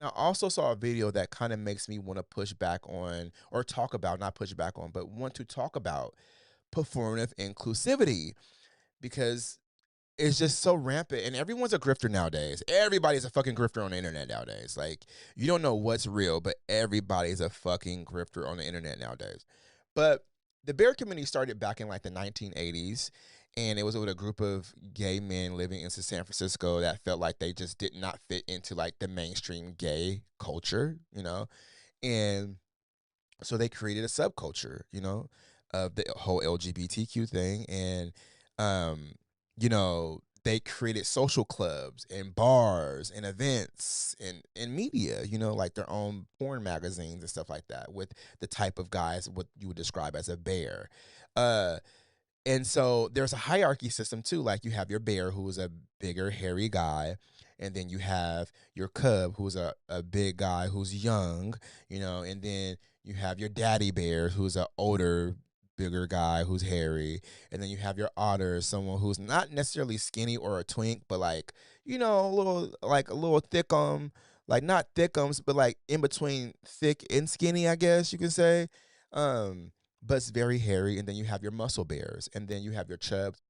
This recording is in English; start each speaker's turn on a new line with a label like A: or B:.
A: Now, I also saw a video that kind of makes me want to push back on, or talk about, not push back on, but want to talk about performative inclusivity because it's just so rampant and everyone's a grifter nowadays. Everybody's a fucking grifter on the internet nowadays. Like, you don't know what's real, but everybody's a fucking grifter on the internet nowadays. But the bear community started back in like the 1980s, and it was with a group of gay men living in San Francisco that felt like they just did not fit into like the mainstream gay culture, and so they created a subculture, of the whole LGBTQ thing, and they created social clubs and bars and events and media, like their own porn magazines and stuff like that with the type of guys what you would describe as a bear. Uh and so there's a hierarchy system too. Like you have your bear, who is a bigger, hairy guy, and then you have your cub, who's a big guy who's young, and then you have your daddy bear, who's an older, bigger guy who's hairy, and then you have your otter, someone who's not necessarily skinny or a twink, but like a little thickum, like not thickums, but like in between thick and skinny, I guess you can say. But it's very hairy, and then you have your muscle bears, and then you have your chubs.